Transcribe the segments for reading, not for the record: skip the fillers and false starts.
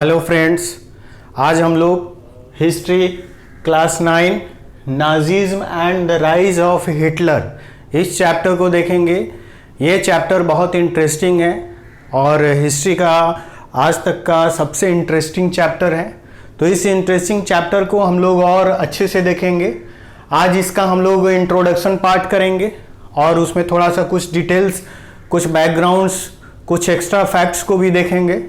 Hello friends, आज हम लोग history class 9 Nazism and the rise of Hitler इस चैप्टर को देखेंगे। ये चैप्टर बहुत इंटरेस्टिंग है और हिस्ट्री का आज तक का सबसे इंटरेस्टिंग चैप्टर है। तो इस इंटरेस्टिंग चैप्टर को हम लोग और अच्छे से देखेंगे। आज इसका हम लोग इंट्रोडक्शन पार्ट करेंगे और उसमें थोड़ा सा कुछ डिटेल्स, कुछ बैकग्राउंड्स, कुछ एक्स्ट्रा फैक्ट्स को भी देखेंगे।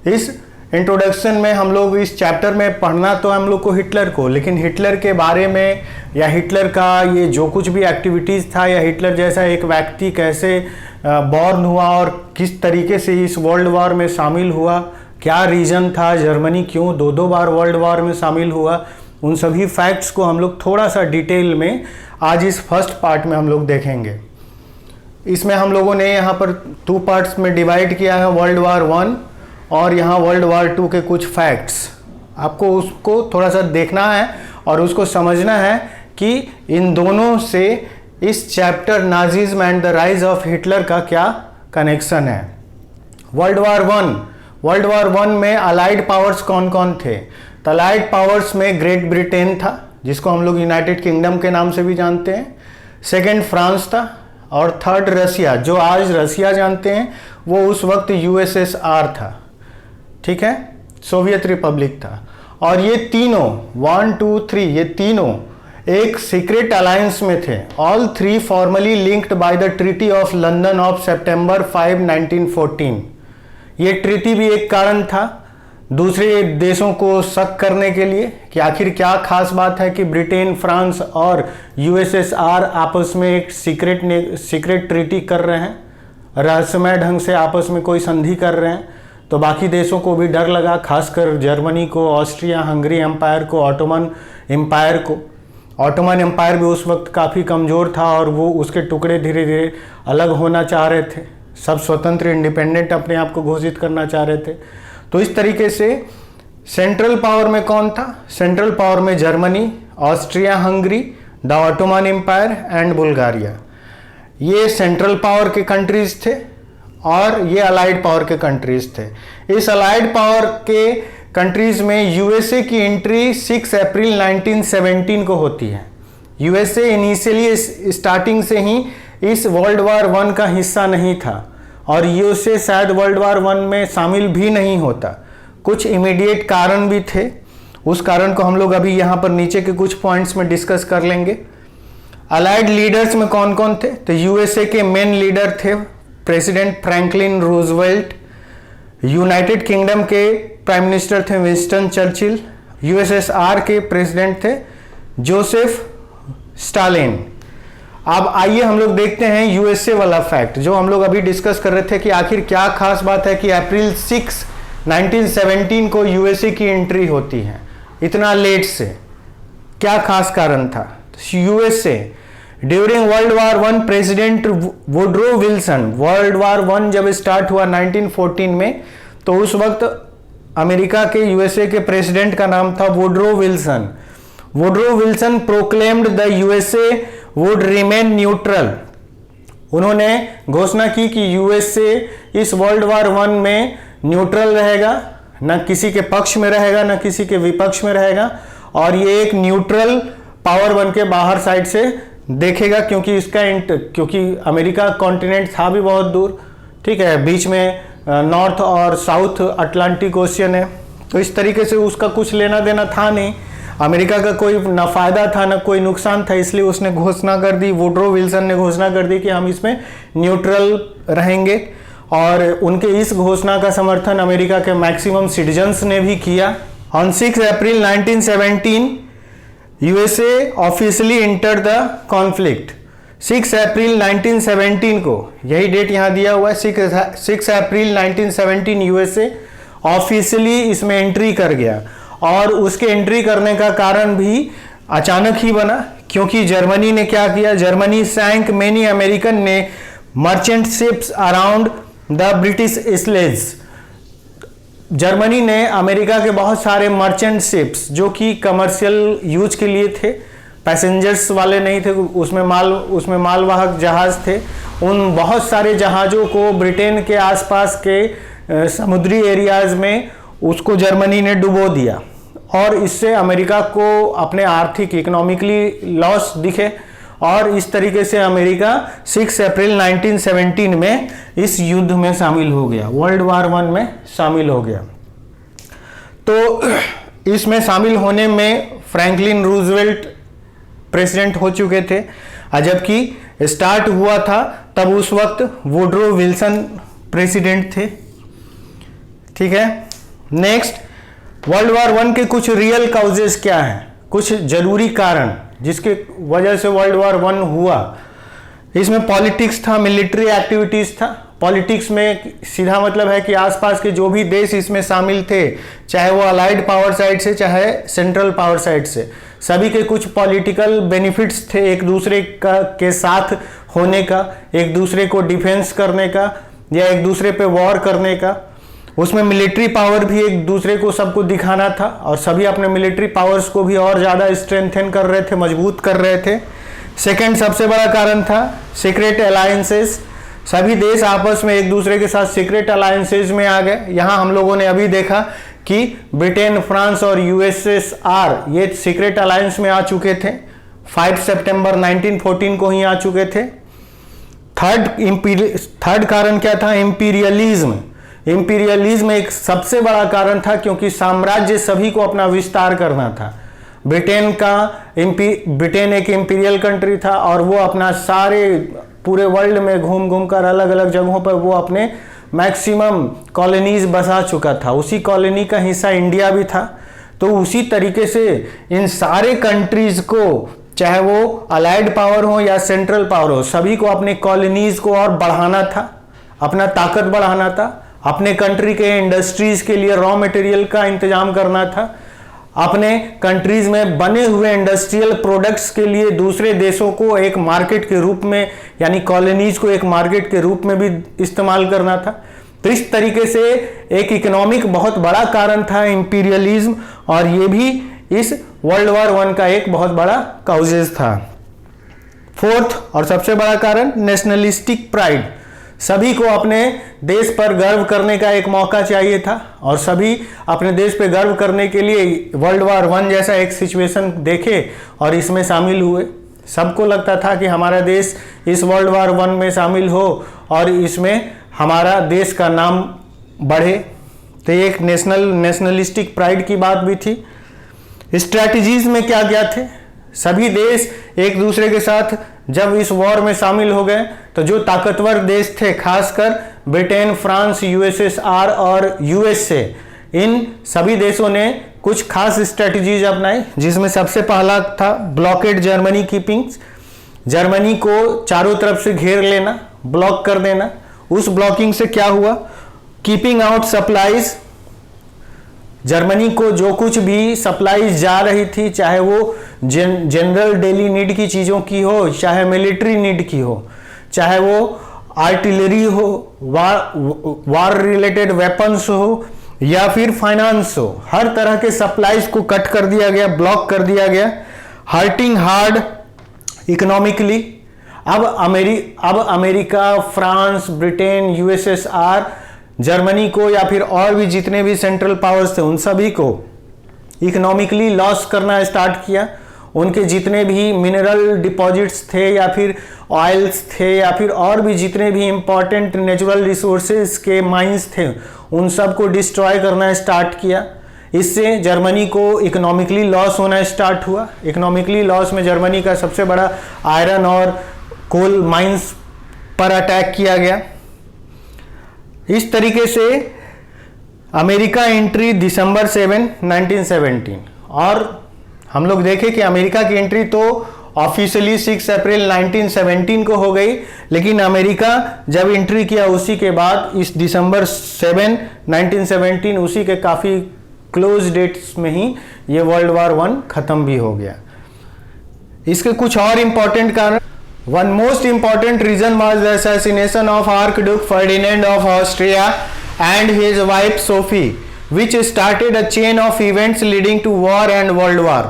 इस इंट्रोडक्शन में हम लोग इस चैप्टर में पढ़ना तो हम लोग को हिटलर को, लेकिन हिटलर के बारे में या हिटलर का ये जो कुछ भी एक्टिविटीज़ था या हिटलर जैसा एक व्यक्ति कैसे बॉर्न हुआ और किस तरीके से इस वर्ल्ड वॉर में शामिल हुआ, क्या रीज़न था, जर्मनी क्यों दो बार वर्ल्ड वॉर में शामिल हुआ, उन सभी फैक्ट्स को हम लोग थोड़ा सा डिटेल में आज इस फर्स्ट पार्ट में हम लोग देखेंगे। इसमें हम लोगों ने यहाँ पर 2 पार्ट्स में डिवाइड किया है, वर्ल्ड वॉर 1 और यहाँ वर्ल्ड वॉर 2 के कुछ फैक्ट्स। आपको उसको थोड़ा सा देखना है और उसको समझना है कि इन दोनों से इस chapter Nazism and the rise of Hitler का क्या कनेक्शन है। वर्ल्ड वॉर 1 में अलाइड पावर्स कौन कौन थे? तो अलाइड पावर्स में ग्रेट ब्रिटेन था, जिसको हम लोग यूनाइटेड किंगडम के नाम से भी जानते हैं। सेकेंड फ्रांस था और थर्ड रसिया, जो आज रसिया जानते हैं वो उस वक्त यूएसएसआर था, ठीक है, सोवियत रिपब्लिक था। और ये तीनों 1, 2, 3 ये तीनों एक सीक्रेट अलायंस में थे। All 3 formally linked by the treaty of London of September 5, 1914। ये ट्रीटी भी एक कारण था दूसरे देशों को शक करने के लिए कि आखिर क्या खास बात है कि ब्रिटेन, फ्रांस और यूएसएसआर आपस में एक सीक्रेट ट्रीटी कर रहे हैं, रहस्यमय ढंग से आपस में कोई संधि कर रहे हैं। तो बाकी देशों को भी डर लगा, खासकर जर्मनी को, ऑस्ट्रिया हंगरी एम्पायर को, ऑटोमन एम्पायर को। ऑटोमन एम्पायर भी उस वक्त काफ़ी कमज़ोर था और वो उसके टुकड़े धीरे धीरे अलग होना चाह रहे थे, सब स्वतंत्र इंडिपेंडेंट अपने आप को घोषित करना चाह रहे थे। तो इस तरीके से सेंट्रल पावर में कौन था? सेंट्रल पावर में Germany, Austria Hungary, the Ottoman empire and Bulgaria, ये सेंट्रल पावर के कंट्रीज थे और ये अलाइड पावर के कंट्रीज थे। इस अलाइड पावर के कंट्रीज में यूएसए की एंट्री 6 अप्रैल 1917 को होती है। यूएसए इनिशियली स्टार्टिंग से ही इस वर्ल्ड वॉर 1 का हिस्सा नहीं था और यूएसए शायद वर्ल्ड वॉर 1 में शामिल भी नहीं होता। कुछ इमीडिएट कारण भी थे, उस कारण को हम लोग अभी यहाँ पर नीचे के कुछ पॉइंट्स में डिस्कस कर लेंगे। अलाइड लीडर्स में कौन कौन थे? तो यूएसए के मेन लीडर थे president Franklin Roosevelt, United kingdom के प्राइम मिनिस्टर थे विंस्टन चर्चिल, यूएसएसआर के प्रेसिडेंट थे जोसेफ स्टालिन। अब आइए हम लोग देखते हैं यूएसए वाला फैक्ट जो हम लोग अभी डिस्कस कर रहे थे कि आखिर क्या खास बात है कि अप्रैल 6, 1917 को यूएसए की एंट्री होती है इतना लेट से, क्या खास कारण था? USA during world war 1 president Woodrow Wilson, world war 1 जब स्टार्ट हुआ 1914 में, तो उस वक्त अमेरिका के यूएसए के प्रेसिडेंट का नाम था Woodrow Wilson. Woodrow Wilson proclaimed the USA would remain neutral. उन्होंने घोषणा की कि यूएसए इस वर्ल्ड वॉर 1 में न्यूट्रल रहेगा, न किसी के पक्ष में रहेगा न किसी के विपक्ष में रहेगा और ये एक न्यूट्रल पावर बन के बाहर साइड से देखेगा, क्योंकि अमेरिका कॉन्टिनेंट था भी बहुत दूर, ठीक है, बीच में नॉर्थ और साउथ अटलांटिक ओशियन है। तो इस तरीके से उसका कुछ लेना देना था नहीं, अमेरिका का कोई न फायदा था न कोई नुकसान था, इसलिए उसने घोषणा कर दी, वुड्रो विल्सन ने घोषणा कर दी कि हम इसमें न्यूट्रल रहेंगे। और उनके इस घोषणा का समर्थन अमेरिका के मैक्सिमम सिटीजन्स ने भी किया। ऑन 6 अप्रैल 1917 USA officially enter the conflict. 6 अप्रैल 1917 को, यही डेट यहाँ दिया हुआ है, 6 अप्रैल 1917 यूएसए ऑफिशियली इसमें एंट्री कर गया। और उसके एंट्री करने का कारण भी अचानक ही बना, क्योंकि जर्मनी ने क्या किया? जर्मनी सैंक मेनी अमेरिकन ने merchant ships around the British slaves. Germany ने अमेरिका के बहुत सारे मर्चेंट शिप्स जो कि कमर्शियल यूज के लिए थे, पैसेंजर्स वाले नहीं थे, उसमें मालवाहक जहाज थे, उन बहुत सारे जहाज़ों को ब्रिटेन के आसपास के समुद्री एरियाज़ में उसको जर्मनी ने डुबो दिया और इससे अमेरिका को अपने आर्थिक इकोनॉमिकली लॉस दिखे और इस तरीके से अमेरिका 6 अप्रैल 1917 में इस युद्ध में शामिल हो गया, वर्ल्ड वार 1 में शामिल हो गया। तो इसमें शामिल होने में फ्रैंकलिन रूजवेल्ट प्रेसिडेंट हो चुके थे, जबकि स्टार्ट हुआ था तब उस वक्त वुडरो विल्सन प्रेसिडेंट थे। ठीक है, नेक्स्ट, वर्ल्ड वार 1 के कुछ रियल काउजेस क्या हैं, कुछ जरूरी कारण जिसके वजह से वर्ल्ड वार 1 हुआ। इसमें पॉलिटिक्स था, मिलिट्री एक्टिविटीज था। पॉलिटिक्स में सीधा मतलब है कि आसपास के जो भी देश इसमें शामिल थे, चाहे वो अलाइड पावर साइड से चाहे सेंट्रल पावर साइड से, सभी के कुछ पॉलिटिकल बेनिफिट्स थे एक दूसरे के साथ होने का, एक दूसरे को डिफेंस करने का या एक दूसरे पे वॉर करने का। उसमें मिलिट्री पावर भी एक दूसरे को सबको दिखाना था और सभी अपने मिलिट्री पावर्स को भी और ज़्यादा स्ट्रेंथन कर रहे थे, मजबूत कर रहे थे। सेकंड सबसे बड़ा कारण था सीक्रेट अलायंसेस। सभी देश आपस में एक दूसरे के साथ सीक्रेट अलायंसेस में आ गए। यहाँ हम लोगों ने अभी देखा कि ब्रिटेन, फ्रांस और यूएसएसआर ये सीक्रेट अलायंस में आ चुके थे, 5 सितंबर 1914 को ही आ चुके थे। थर्ड कारण क्या था, इंपीरियलिज्म। इंपीरियलिज्म एक सबसे बड़ा कारण था क्योंकि साम्राज्य सभी को अपना विस्तार करना था। ब्रिटेन एक इंपीरियल कंट्री था और वो अपना सारे पूरे वर्ल्ड में घूम घूम कर अलग अलग जगहों पर वो अपने मैक्सिमम कॉलोनीज बसा चुका था। उसी कॉलोनी का हिस्सा इंडिया भी था। तो उसी तरीके से इन सारे कंट्रीज को, चाहे वो अलाइड पावर हो या सेंट्रल पावर हो, सभी को अपने कॉलोनीज को और बढ़ाना था, अपना ताकत बढ़ाना था, अपने कंट्री के इंडस्ट्रीज के लिए रॉ मटेरियल का इंतजाम करना था, अपने कंट्रीज में बने हुए इंडस्ट्रियल प्रोडक्ट्स के लिए दूसरे देशों को एक मार्केट के रूप में, यानी कॉलोनीज को एक मार्केट के रूप में भी इस्तेमाल करना था। तो इस तरीके से एक इकोनॉमिक बहुत बड़ा कारण था इंपीरियलिज्म, और ये भी इस वर्ल्ड वार 1 का एक बहुत बड़ा काउजेज था। फोर्थ और सबसे बड़ा कारण नेशनलिस्टिक प्राइड। सभी को अपने देश पर गर्व करने का एक मौका चाहिए था और सभी अपने देश पे गर्व करने के लिए वर्ल्ड वार 1 जैसा एक सिचुएशन देखे और इसमें शामिल हुए। सबको लगता था कि हमारा देश इस वर्ल्ड वार 1 में शामिल हो और इसमें हमारा देश का नाम बढ़े। तो एक नेशनलिस्टिक प्राइड की बात भी थी। स्ट्रैटेजीज में क्या क्या थे, सभी देश एक दूसरे के साथ जब इस वॉर में शामिल हो गए तो जो ताकतवर देश थे, खासकर ब्रिटेन, फ्रांस, यूएसएसआर और यूएसए, इन सभी देशों ने कुछ खास स्ट्रेटजीज अपनाई, जिसमें सबसे पहला था ब्लॉकेड जर्मनी कीपिंग। जर्मनी को चारों तरफ से घेर लेना, ब्लॉक कर देना। उस ब्लॉकिंग से क्या हुआ, कीपिंग आउट सप्लाईज। जर्मनी को जो कुछ भी सप्लाईज जा रही थी, चाहे वो जनरल डेली नीड की चीज़ों की हो, चाहे मिलिट्री नीड की हो, चाहे वो आर्टिलरी हो, वार रिलेटेड वेपन्स हो या फिर फाइनेंस हो, हर तरह के सप्लाईज को कट कर दिया गया, ब्लॉक कर दिया गया। Hurting hard economically. अब America, France, Britain, USSR Germany को या फिर और भी जितने भी सेंट्रल पावर्स थे उन सभी को इकोनॉमिकली लॉस करना स्टार्ट किया। उनके जितने भी मिनरल डिपॉजिट्स थे या फिर ऑयल्स थे या फिर और भी जितने भी इंपॉर्टेंट नेचुरल रिसोर्सेज के माइंस थे, उन सब को डिस्ट्रॉय करना स्टार्ट किया। इससे जर्मनी को इकोनॉमिकली लॉस होना स्टार्ट हुआ। इकोनॉमिकली लॉस में जर्मनी का सबसे बड़ा आयरन और कोल माइंस पर अटैक किया गया। इस तरीके से अमेरिका एंट्री दिसंबर 7, 1917, और हम लोग देखें कि अमेरिका की एंट्री तो ऑफिशियली 6 अप्रैल 1917 को हो गई, लेकिन अमेरिका जब एंट्री किया उसी के बाद इस दिसंबर 7, 1917 उसी के काफ़ी क्लोज डेट्स में ही ये वर्ल्ड वार 1 ख़त्म भी हो गया। इसके कुछ और इम्पॉर्टेंट कारण, one most important reason was the assassination of Archduke Ferdinand of Austria and his wife Sophie, which started a chain of events leading to war and world war.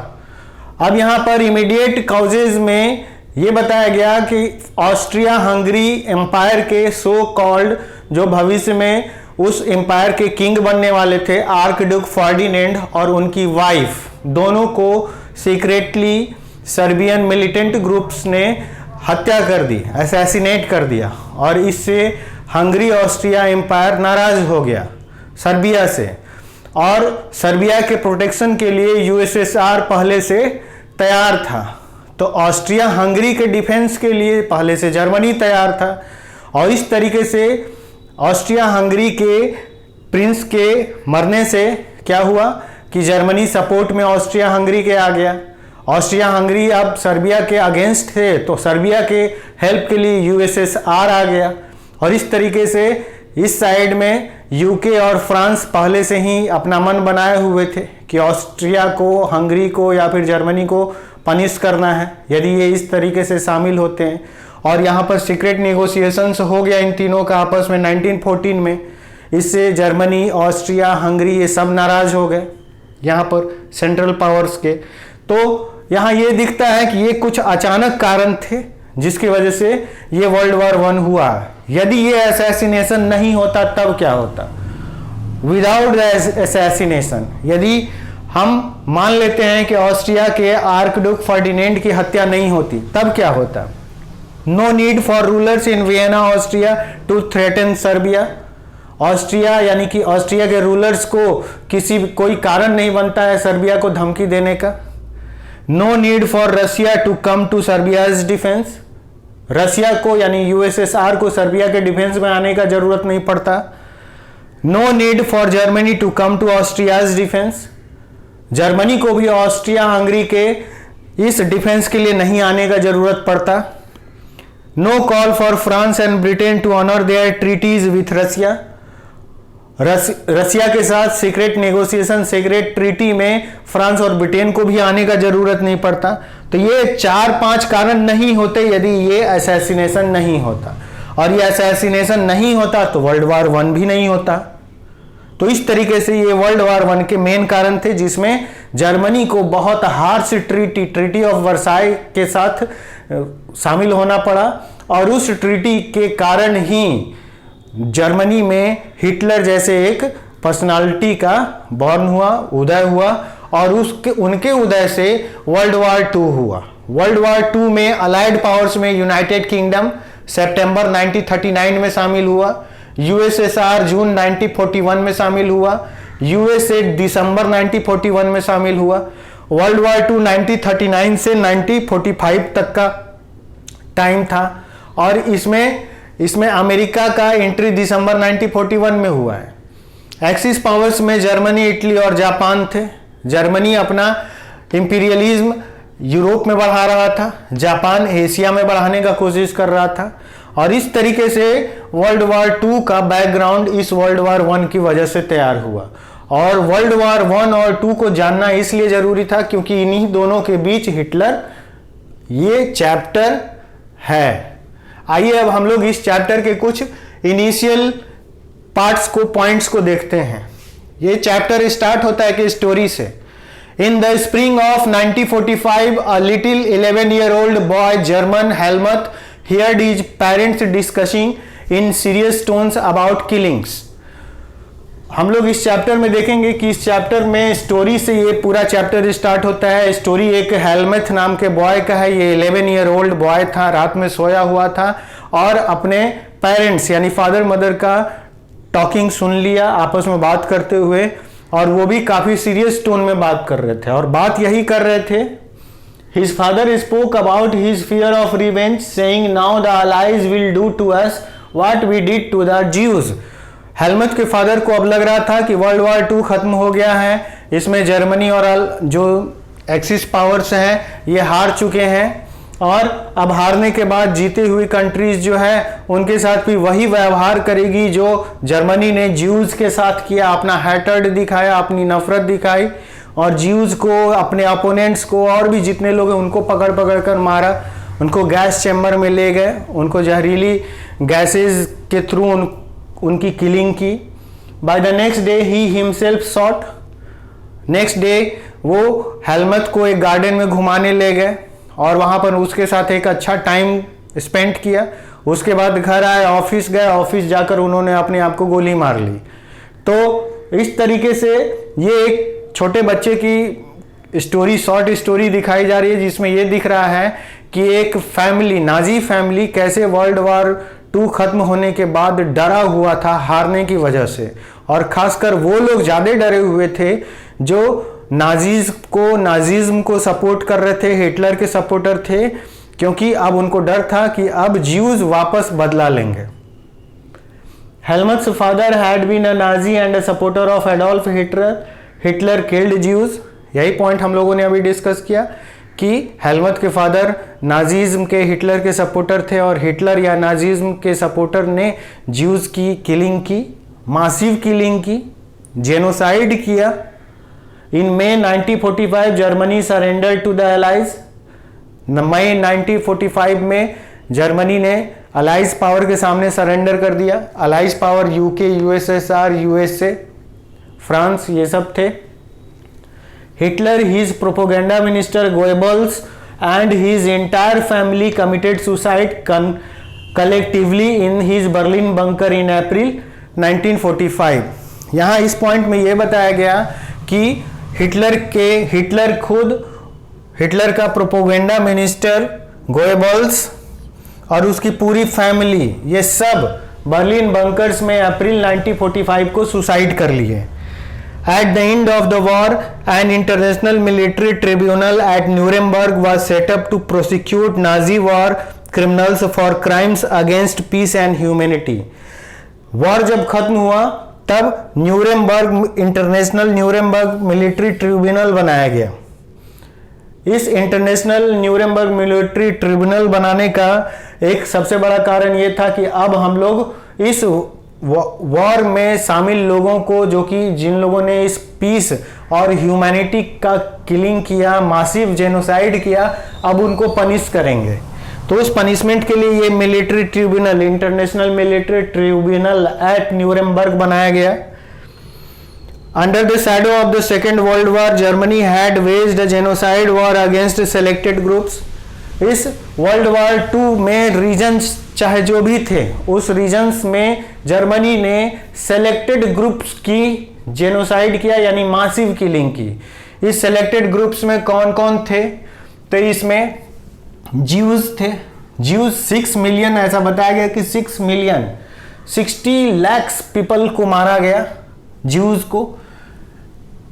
अब यहाँ पर इमीडिएट काउजेज में ये बताया गया कि Austria Hungary empire के so called, जो भविष्य में उस एम्पायर के किंग बनने वाले थे आर्कड्यूक फर्डिनेंड, और उनकी वाइफ, दोनों को सीक्रेटली सर्बियन मिलिटेंट ग्रुप्स ने हत्या कर दी, असैसिनेट कर दिया, और इससे हंगरी ऑस्ट्रिया एम्पायर नाराज हो गया सर्बिया से, और सर्बिया के प्रोटेक्शन के लिए यूएसएसआर पहले से तैयार था। तो ऑस्ट्रिया हंगरी के डिफेंस के लिए पहले से जर्मनी तैयार था, और इस तरीके से ऑस्ट्रिया हंगरी के प्रिंस के मरने से क्या हुआ कि जर्मनी सपोर्ट में ऑस्ट्रिया हंगरी के आ गया। ऑस्ट्रिया हंगरी अब सर्बिया के अगेंस्ट थे, तो सर्बिया के हेल्प के लिए यूएसएसआर आ गया, और इस तरीके से इस साइड में यूके और फ्रांस पहले से ही अपना मन बनाए हुए थे कि ऑस्ट्रिया को, हंगरी को या फिर जर्मनी को पनिश करना है यदि ये इस तरीके से शामिल होते हैं। और यहाँ पर सीक्रेट नेगोशिएशंस हो गया इन तीनों का आपस में 1914 में। इससे जर्मनी, ऑस्ट्रिया, हंगरी ये सब नाराज हो गए यहाँ पर सेंट्रल पावर्स के। तो यहाँ ये दिखता है कि ये कुछ अचानक कारण थे जिसकी वजह से ये वर्ल्ड वॉर 1 हुआ। यदि ये असैसिनेशन नहीं होता तब क्या होता? विदाउट द असैसिनेशन, यदि हम मान लेते हैं कि ऑस्ट्रिया के आर्कड्यूक फर्डिनेंड की हत्या नहीं होती, तब क्या होता? No need for rulers in Vienna Austria to threaten Serbia. Austria यानी कि ऑस्ट्रिया के रूलर्स को कोई कारण नहीं बनता है सर्बिया को धमकी देने का। No need for Russia to come to Serbia's defence. Russia को यानी यूएसएसआर को सर्बिया के डिफेंस में आने का जरूरत नहीं पड़ता। No need for Germany to come to Austria's defence. Germany को भी ऑस्ट्रिया हंगरी के इस डिफेंस के लिए नहीं आने का जरूरत पड़ता। No call for France and Britain to honour their treaties with Russia. Russia के साथ सीक्रेट नेगोशिएशन, सीक्रेट ट्रीटी में फ्रांस और ब्रिटेन को भी आने का जरूरत नहीं पड़ता। तो ये 4-5 कारण नहीं होते यदि ये असैसिनेशन नहीं होता, और ये असैसिनेशन नहीं होता तो वर्ल्ड वॉर 1 भी नहीं होता। तो इस तरीके से ये वर्ल्ड वॉर 1 के मेन कारण थे, जिसमें जर्मनी को बहुत हार्श ट्रीटी ऑफ वर्साई के साथ शामिल होना पड़ा, और उस ट्रीटी के कारण ही जर्मनी में हिटलर जैसे एक पर्सनालिटी का बॉर्न हुआ, उदय हुआ, और उनके उदय से वर्ल्ड वॉर 2 हुआ। वर्ल्ड वॉर 2 में अलाइड पावर्स में यूनाइटेड किंगडम सितंबर 1939 में शामिल हुआ, यूएसएसआर जून 1941 में शामिल हुआ, यूएसए दिसंबर 1941 में शामिल हुआ। वर्ल्ड वॉर 2 1939 से 1945 तक का टाइम था, और इसमें अमेरिका का एंट्री दिसंबर 1941 में हुआ है। एक्सिस पावर्स में जर्मनी, इटली और जापान थे। जर्मनी अपना इंपीरियलिज्म यूरोप में बढ़ा रहा था, जापान एशिया में बढ़ाने का कोशिश कर रहा था, और इस तरीके से वर्ल्ड वॉर 2 का बैकग्राउंड इस वर्ल्ड वॉर 1 की वजह से तैयार हुआ। और वर्ल्ड वॉर 1 और 2 को जानना इसलिए जरूरी था क्योंकि इन्हीं दोनों के बीच हिटलर ये चैप्टर है। आइए अब हम लोग इस चैप्टर के कुछ इनिशियल पार्ट्स को, पॉइंट्स को देखते हैं। ये चैप्टर स्टार्ट होता है कि स्टोरी से। In the spring of 1945 a little 11-year-old boy German Helmont heard his parents discussing in serious tones about killings। हम लोग इस चैप्टर में देखेंगे कि इस चैप्टर में स्टोरी से ये पूरा चैप्टर स्टार्ट होता है। स्टोरी एक हेलमेट नाम के बॉय का है। ये 11-year-old बॉय था, रात में सोया हुआ था और अपने पेरेंट्स यानी फादर मदर का टॉकिंग सुन लिया आपस में बात करते हुए, और वो भी काफ़ी सीरियस टोन में बात कर रहे थे, और बात यही कर रहे थे। His father spoke about his fear of revenge, saying, "Now the Allies will do to us what we did to the Jews." Helmont के फादर को अब लग रहा था कि वर्ल्ड वॉर 2 खत्म हो गया है, इसमें जर्मनी और जो एक्सिस पावर्स हैं ये हार चुके हैं, और अब हारने के बाद जीते हुई कंट्रीज जो है उनके साथ भी वही व्यवहार करेगी जो जर्मनी ने ज्यूज के साथ किया। अपना हैटर्ड दिखाया, अपनी नफरत दिखाई, और ज्यूज को, अपने अपोनेंट्स को, और भी जितने लोग हैं उनको पकड़ पकड़ कर मारा, उनको गैस चैम्बर में ले गए, उनको जहरीली गैसेस के थ्रू उनकी किलिंग की। By the next day he himself shot. Next day वो हेलमट को एक गार्डन में घुमाने ले गए और वहाँ पर उसके साथ एक अच्छा टाइम स्पेंड किया, उसके बाद घर आए, ऑफिस गए, ऑफिस जाकर उन्होंने अपने आप को गोली मार ली। तो इस तरीके से ये एक छोटे बच्चे की स्टोरी, शॉर्ट स्टोरी दिखाई जा रही है, जिसमें ये दिख रहा है कि एक फैमिली, नाजी फैमिली कैसे वर्ल्ड वॉर 2 खत्म होने के बाद डरा हुआ था हारने की वजह से, और खासकर वो लोग ज़्यादा डरे हुए थे जो नाजिज्म को सपोर्ट कर रहे थे, हिटलर के सपोर्टर थे, क्योंकि अब उनको डर था कि अब ज्यूज वापस बदला लेंगे। Helmut's father had been a Nazi and a supporter of Adolf Hitler. Hitler killed Jews. यही पॉइंट हम लोगों ने अभी डिस्कस किया कि हेलमट के फादर नाजिज्म के, हिटलर के सपोर्टर थे, और हिटलर या नाजिज्म के सपोर्टर ने ज्यूज की किलिंग की, मासिव किलिंग की, जेनोसाइड किया। In May 1945 Germany surrender to the allies. मई 1945 में जर्मनी ने अलाइज पावर के सामने सरेंडर कर दिया। Allies power UK, USSR, USA, France, ये सब थे। Hitler, his propaganda minister Goebbels and his entire family committed suicide collectively in his Berlin bunker in April 1945। यहाँ इस पॉइंट में यह बताया गया कि हिटलर का प्रोपोगेंडा मिनिस्टर गोएबल्स और उसकी पूरी फैमिली, ये सब बर्लिन बंकर्स में अप्रैल 1945 को सुसाइड कर लिए। At the end of the war, an international military tribunal at Nuremberg was set up to prosecute Nazi war criminals for crimes against peace and humanity. War जब खत्म हुआ तब इंटरनेशनल न्यूरेमबर्ग मिलिट्री ट्रिब्यूनल बनाया गया। इस international Nuremberg military tribunal बनाने का एक सबसे बड़ा कारण यह था कि अब हम लोग इस वॉर में शामिल लोगों को, जो कि जिन लोगों ने इस पीस और ह्यूमैनिटी का किलिंग किया, मासिव जेनोसाइड किया, अब उनको पनिश करेंगे। तो उस पनिशमेंट के लिए ये military tribunal, international military tribunal at Nuremberg बनाया गया। Under the shadow of the second world war Germany had waged a genocide war against selected groups. इस वर्ल्ड वॉर 2 में रीजन्स चाहे जो भी थे, उस रीजन्स में जर्मनी ने सेलेक्टेड ग्रुप्स की जेनोसाइड किया, यानी मासिव किलिंग की। इस सेलेक्टेड ग्रुप्स में कौन कौन थे? तो इसमें ज्यूज थे। ज्यूज 6 मिलियन, ऐसा बताया गया कि 6 मिलियन 60 लाख पीपल को मारा गया, ज्यूज को।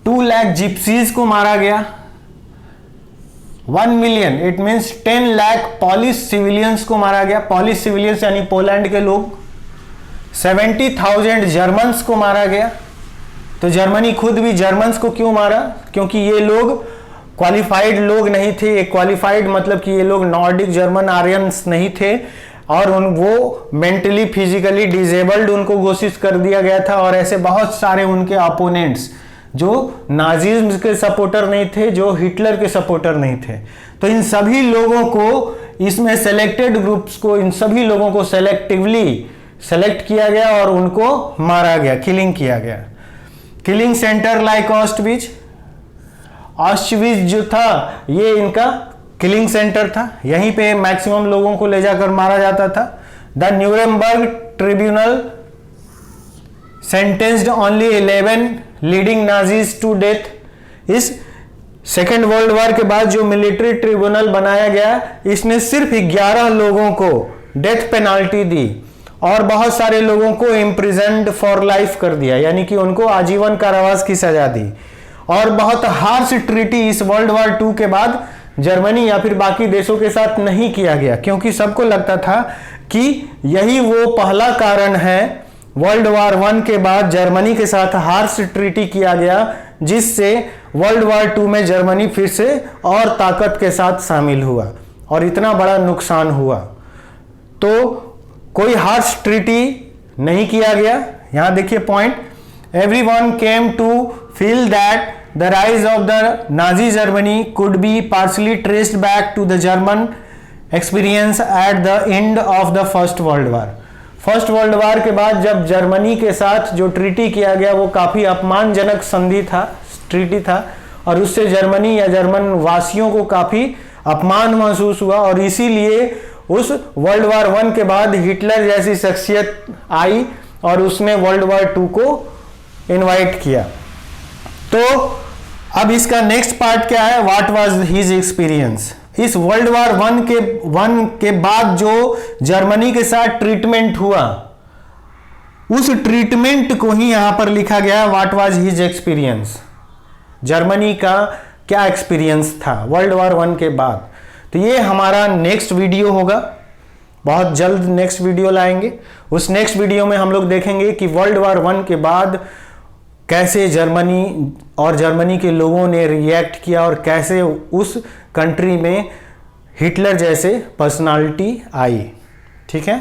2 लाख जिप्सीज को मारा गया। 1 million, it means 10 lakh polish civilians को मारा गया। पॉलिश सिविलियंस यानी पोलैंड के लोग। 70,000 जर्मन्स को मारा गया। तो जर्मनी खुद भी जर्मन्स को क्यों मारा? क्योंकि ये लोग क्वालिफाइड लोग नहीं थे। ये क्वालिफाइड मतलब कि ये लोग नॉर्डिक जर्मन आर्यंस नहीं थे, और वो मेंटली फिजिकली डिजेबल्ड उनको घोषित कर दिया गया था। और ऐसे बहुत सारे उनके अपोनेंट्स जो नाजिज्म के सपोर्टर नहीं थे, जो हिटलर के सपोर्टर नहीं थे। तो इन सभी लोगों को, इसमें सेलेक्टेड ग्रुप्स को, इन सभी लोगों को सेलेक्टिवली सेलेक्ट किया गया और उनको मारा गया, किलिंग किया गया। Killing centre like Auschwitz. Auschwitz जो था ये इनका किलिंग सेंटर था, यहीं पे मैक्सिमम लोगों को ले जाकर मारा जाता था। The Nuremberg tribunal sentenced only 11 leading Nazis to death. इस सेकेंड वर्ल्ड वॉर के बाद जो मिलिट्री ट्रिब्यूनल बनाया गया, इसने सिर्फ 11 लोगों को डेथ पेनाल्टी दी और बहुत सारे लोगों को इम्प्रिजन्ड फॉर लाइफ कर दिया, यानी कि उनको आजीवन कारावास की सजा दी। और बहुत हार्श ट्रीटी इस वर्ल्ड वॉर 2 के बाद जर्मनी या फिर बाकी देशों के साथ नहीं किया गया, क्योंकि सबको लगता था कि यही वो पहला कारण है वर्ल्ड वॉर 1 के बाद जर्मनी के साथ हार्श ट्रीटी किया गया, जिससे वर्ल्ड वॉर 2 में जर्मनी फिर से और ताकत के साथ शामिल हुआ और इतना बड़ा नुकसान हुआ। तो कोई हार्श ट्रीटी नहीं किया गया। यहां देखिए point, everyone came to feel that the rise of the Nazi Germany could be partially traced back to the German experience at the end of the first world war. First world war के बाद जब Germany के साथ जो treaty किया गया वो काफी अपमानजनक संधि था, ट्रीटी था, और उससे जर्मनी या जर्मन वासियों को काफी अपमान महसूस हुआ, और इसीलिए उस वर्ल्ड वार 1 के बाद हिटलर जैसी शख्सियत आई और उसने वर्ल्ड वार 2 को इनवाइट किया। तो अब इसका नेक्स्ट पार्ट क्या है, व्हाट वाज हिज एक्सपीरियंस। इस वर्ल्ड वार 1 के बाद जो जर्मनी के साथ ट्रीटमेंट हुआ, उस ट्रीटमेंट को ही यहां पर लिखा गया है, what was his experience. Germany का क्या एक्सपीरियंस था वर्ल्ड वार 1 के बाद। तो ये हमारा नेक्स्ट वीडियो होगा, बहुत जल्द नेक्स्ट वीडियो लाएंगे। उस नेक्स्ट वीडियो में हम लोग देखेंगे कि वर्ल्ड वार 1 के बाद कैसे जर्मनी और जर्मनी के लोगों ने रिएक्ट किया और कैसे उस कंट्री में हिटलर जैसे पर्सनालिटी आई। ठीक है।